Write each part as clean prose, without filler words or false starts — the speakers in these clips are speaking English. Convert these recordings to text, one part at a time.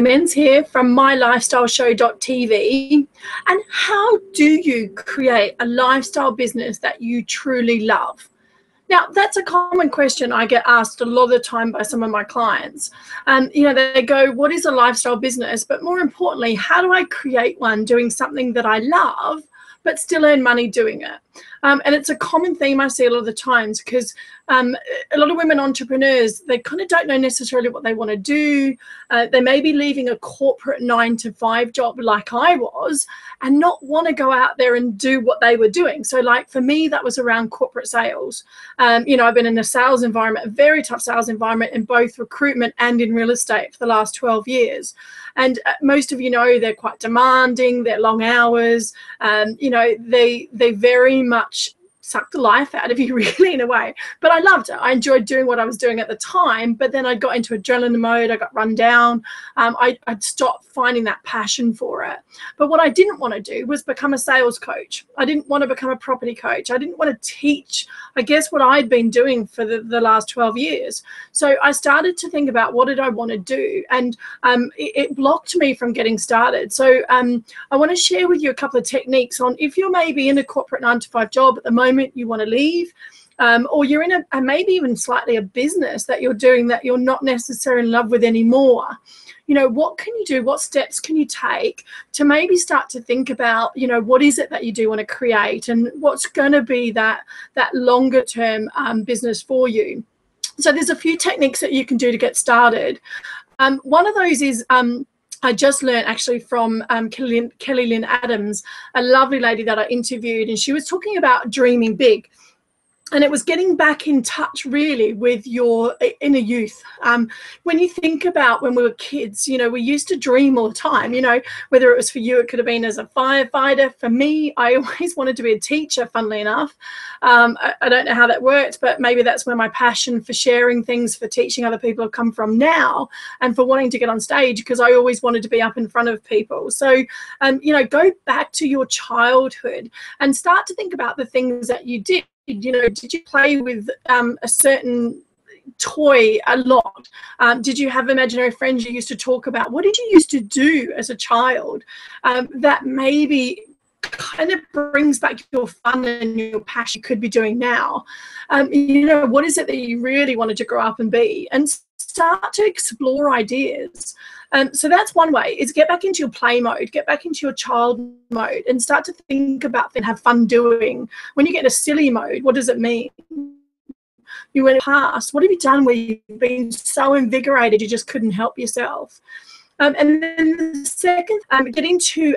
Men's here from mylifestyleshow.tv. And how do you create a lifestyle business that you truly love? Now, that's a common question I get asked a lot of the time by some of my clients. They go, what is a lifestyle business? But more importantly, how do I create one doing something that I love, but still earn money doing it? And it's a common theme I see a lot of the times because a lot of women entrepreneurs, they kind of don't know necessarily what they want to do. They may be leaving a corporate 9-to-5 job like I was and not want to go out there and do what they were doing. So like for me, that was around corporate sales. I've been in a sales environment, a very tough sales environment in both recruitment and in real estate for the last 12 years. And most of you know they're quite demanding, they're long hours, they very much suck the life out of you, really, in a way. But I loved it. I enjoyed doing what I was doing at the time, but then I got into adrenaline mode. I got run down. I'd stopped finding that passion for it. But what I didn't want to do was become a sales coach. I didn't want to become a property coach. I didn't want to teach, I guess, what I'd been doing for the last 12 years. So I started to think about what did I want to do, and it blocked me from getting started. So I want to share with you a couple of techniques on if you're maybe in a corporate 9-to-5 job at the moment, you want to leave, or you're in a maybe even slightly a business that you're doing that you're not necessarily in love with anymore. What can you do? What steps can you take to maybe start to think about, what is it that you do want to create and what's going to be that longer term business for you? So there's a few techniques that you can do to get started. One of those is I just learned actually from Kelly Lynn Adams, a lovely lady that I interviewed, and she was talking about dreaming big. And it was getting back in touch really with your inner youth. When you think about when we were kids, we used to dream all the time, whether it was for you, it could have been as a firefighter. For me, I always wanted to be a teacher, funnily enough. I don't know how that worked, but maybe that's where my passion for sharing things, for teaching other people have come from now, and for wanting to get on stage because I always wanted to be up in front of people. So, go back to your childhood and start to think about the things that you did. Did you play with a certain toy a lot? Did you have imaginary friends you used to talk about? What did you used to do as a child that maybe kind of brings back your fun and your passion you could be doing now? What is it that you really wanted to grow up and be? And start to explore ideas. So that's one way, is get back into your play mode, get back into your child mode and start to think about and have fun doing. When you get in a silly mode, what does it mean? You went past, what have you done where you've been so invigorated you just couldn't help yourself? And then the second, get into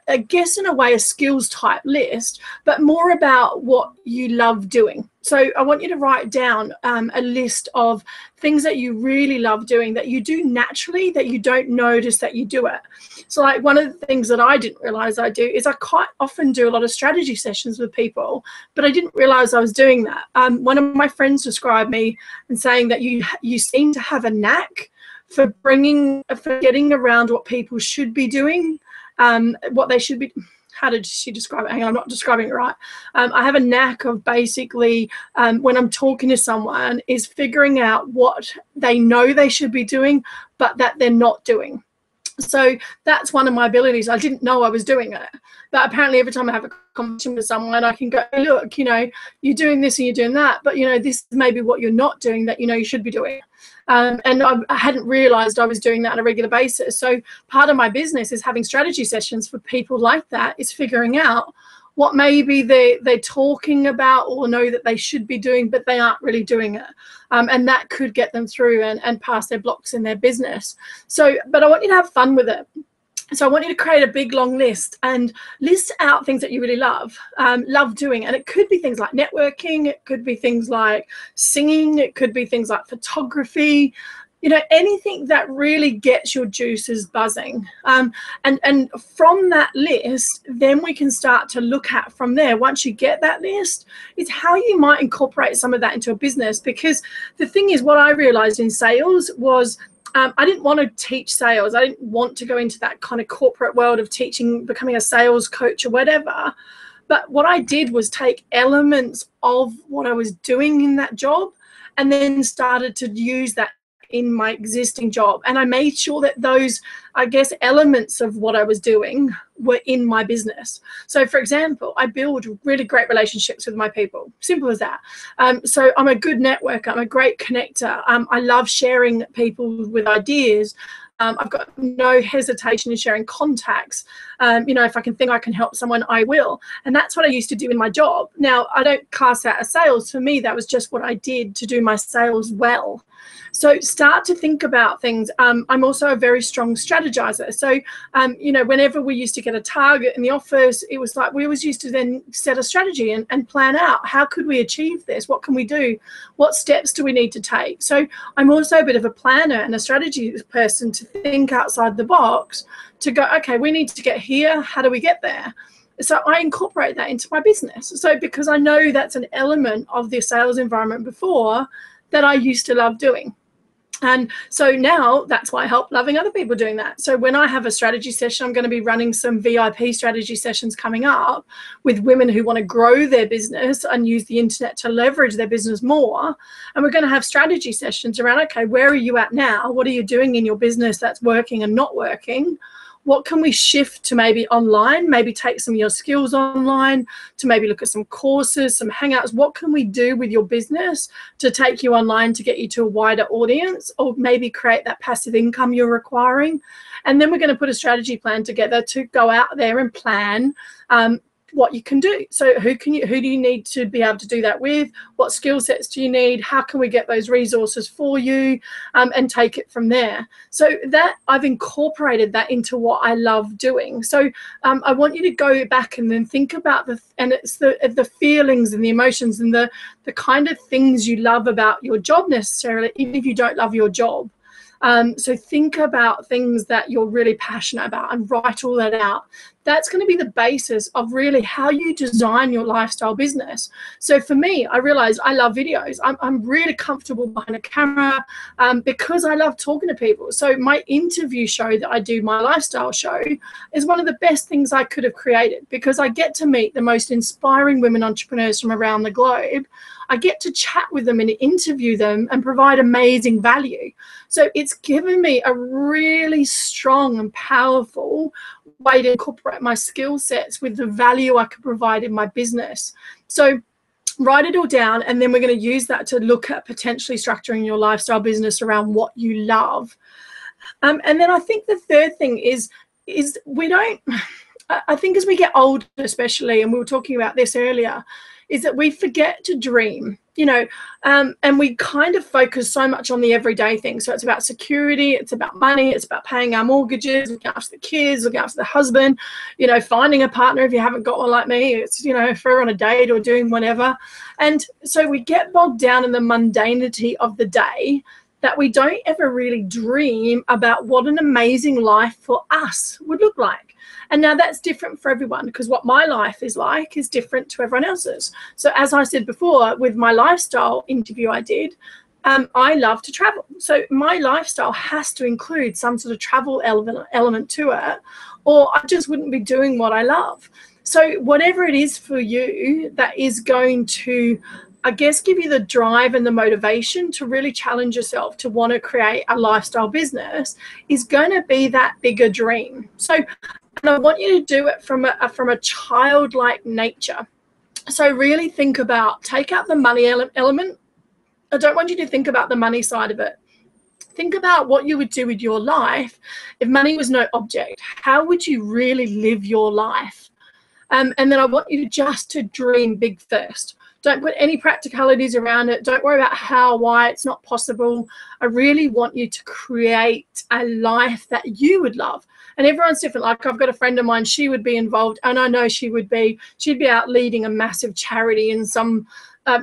I guess in a way a skills type list, but more about what you love doing. So I want you to write down a list of things that you really love doing, that you do naturally, that you don't notice that you do it. So like one of the things that I didn't realize I do is I quite often do a lot of strategy sessions with people, but I didn't realize I was doing that. One of my friends described me and saying that you seem to have a knack for getting around what people should be doing. What they should be, how did she describe it? Hang on, I'm not describing it right. I have a knack of basically, when I'm talking to someone, is figuring out what they know they should be doing, but that they're not doing. So that's one of my abilities. I didn't know I was doing it, but apparently every time I have a conversation with someone, I can go, look, you're doing this and you're doing that, but this is maybe what you're not doing that you should be doing. And I hadn't realized I was doing that on a regular basis. So part of my business is having strategy sessions for people like that, is figuring out what maybe they're talking about or know that they should be doing, but they aren't really doing it. And that could get them through and pass their blocks in their business. So, but I want you to have fun with it. So I want you to create a big long list and list out things that you really love doing. And it could be things like networking. It could be things like singing. It could be things like photography. Anything that really gets your juices buzzing. And from that list, then we can start to look at from there. Once you get that list, it's how you might incorporate some of that into a business. Because the thing is, what I realized in sales was I didn't want to teach sales. I didn't want to go into that kind of corporate world of teaching, becoming a sales coach or whatever. But what I did was take elements of what I was doing in that job and then started to use that in my existing job. And I made sure that those, I guess, elements of what I was doing were in my business. So for example, I build really great relationships with my people. Simple as that. So I'm a good networker. I'm a great connector. I love sharing people with ideas. I've got no hesitation in sharing contacts. If I can think I can help someone, I will. And that's what I used to do in my job. Now, I don't class that as sales. For me, that was just what I did to do my sales well. So start to think about things. I'm also a very strong strategizer. So, whenever we used to get a target in the office, it was like we always used to then set a strategy and plan out, how could we achieve this? What can we do? What steps do we need to take? So I'm also a bit of a planner and a strategy person to think outside the box, to go, okay, we need to get here. How do we get there? So I incorporate that into my business. So because I know that's an element of the sales environment before that I used to love doing. And so now that's why I help loving other people doing that. So when I have a strategy session, I'm going to be running some VIP strategy sessions coming up with women who want to grow their business and use the internet to leverage their business more. And we're going to have strategy sessions around, okay, where are you at now? What are you doing in your business that's working and not working? What can we shift to maybe online, maybe take some of your skills online, to maybe look at some courses, some hangouts. What can we do with your business to take you online to get you to a wider audience, or maybe create that passive income you're requiring? And then we're going to put a strategy plan together to go out there and plan what you can do. So who do you need to be able to do that with? What skill sets do you need? How can we get those resources for you, and take it from there? So that I've incorporated that into what I love doing. So I want you to go back and then think about it's the feelings and the emotions and the kind of things you love about your job necessarily, even if you don't love your job. So think about things that you're really passionate about and write all that out. That's going to be the basis of really how you design your lifestyle business. So for me, I realized I love videos. I'm really comfortable behind a camera because I love talking to people. So my interview show that I do, my lifestyle show, is one of the best things I could have created, because I get to meet the most inspiring women entrepreneurs from around the globe. I get to chat with them and interview them and provide amazing value. So it's given me a really strong and powerful way to incorporate my skill sets with the value I could provide in my business. So write it all down, and then we're going to use that to look at potentially structuring your lifestyle business around what you love. And then I think the third thing is I think as we get older especially, and we were talking about this earlier, is that we forget to dream, and we kind of focus so much on the everyday things. So it's about security, it's about money, it's about paying our mortgages, looking after the kids, looking after the husband, finding a partner if you haven't got one like me. It's, if we're on a date or doing whatever. And so we get bogged down in the mundanity of the day, that we don't ever really dream about what an amazing life for us would look like. And now that's different for everyone, because what my life is like is different to everyone else's. So as I said before, with my lifestyle interview I did, I love to travel. So my lifestyle has to include some sort of travel element to it, or I just wouldn't be doing what I love. So whatever it is for you that is going to, I guess, give you the drive and the motivation to really challenge yourself to want to create a lifestyle business, is going to be that bigger dream. So, and I want you to do it from a childlike nature. So really think about, take out the money element. I don't want you to think about the money side of it. Think about what you would do with your life if money was no object. How would you really live your life? And then I want you to dream big first. Don't put any practicalities around it. Don't worry about how, why it's not possible. I really want you to create a life that you would love. And everyone's different. Like, I've got a friend of mine, she would be involved, and I know she'd be out leading a massive charity in some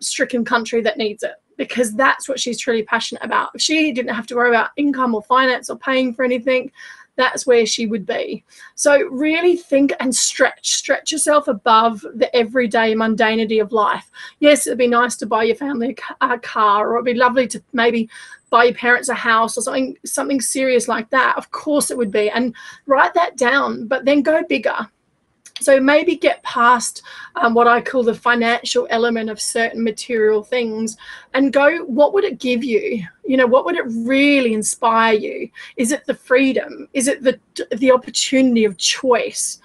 stricken country that needs it, because that's what she's truly passionate about. If she didn't have to worry about income or finance or paying for anything, that's where she would be. So really think and stretch yourself above the everyday mundanity of life. Yes, it'd be nice to buy your family a car, or it'd be lovely to maybe buy your parents a house or something serious like that. Of course it would be. And write that down, but then go bigger. So maybe get past what I call the financial element of certain material things and go, what would it give you? You know, what would it really inspire you? Is it the freedom? Is it the opportunity of choice?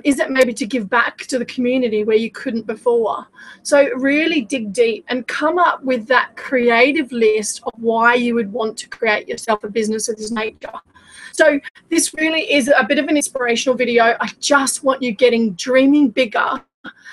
Is it maybe to give back to the community where you couldn't before? So really dig deep and come up with that creative list of why you would want to create yourself a business of this nature. So this really is a bit of an inspirational video. I just want you dreaming bigger,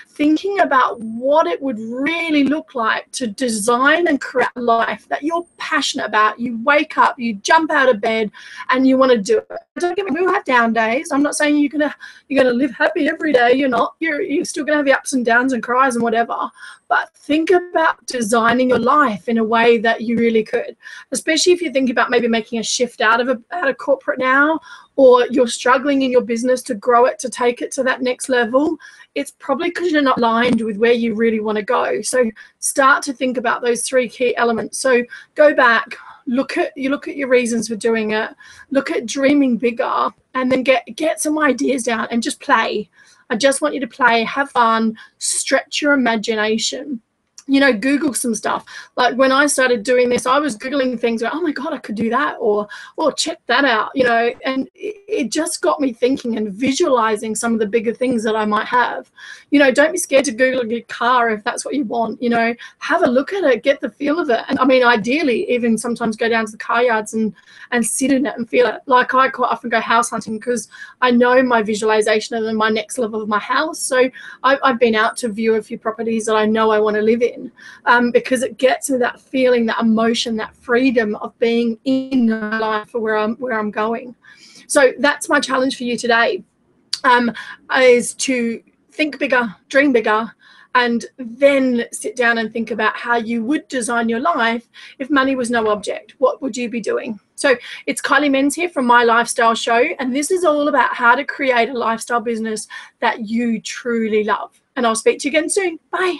thinking about what it would really look like to design and create a life that you're passionate about. You wake up, you jump out of bed, and you want to do it. Don't get me wrong, we'll have down days. I'm not saying you're gonna live happy every day. You're not. You're still gonna have your ups and downs and cries and whatever. But think about designing your life in a way that you really could, especially if you think about maybe making a shift out of corporate now, or you're struggling in your business to grow it, to take it to that next level. It's probably because you're not aligned with where you really want to go. So start to think about those 3 key elements. So go back, look at your reasons for doing it, look at dreaming bigger, and then get some ideas down and just play. I just want you to play, have fun, stretch your imagination. You know, Google some stuff. Like when I started doing this, I was Googling things like, oh my God, I could do that, or check that out, you know, and it just got me thinking and visualizing some of the bigger things that I might have. You know, don't be scared to Google your car if that's what you want, you know, have a look at it, get the feel of it. And I mean, ideally, even sometimes go down to the car yards and sit in it and feel it. Like I quite often go house hunting because I know my visualization of my next level of my house. So I've been out to view a few properties that I know I want to live in. Because it gets me that feeling, that emotion, that freedom of being in my life for where I'm going. So that's my challenge for you today, is to think bigger, dream bigger, and then sit down and think about how you would design your life if money was no object. What would you be doing? So it's Kylie Menz here from My Lifestyle Show, and this is all about how to create a lifestyle business that you truly love. And I'll speak to you again soon. Bye.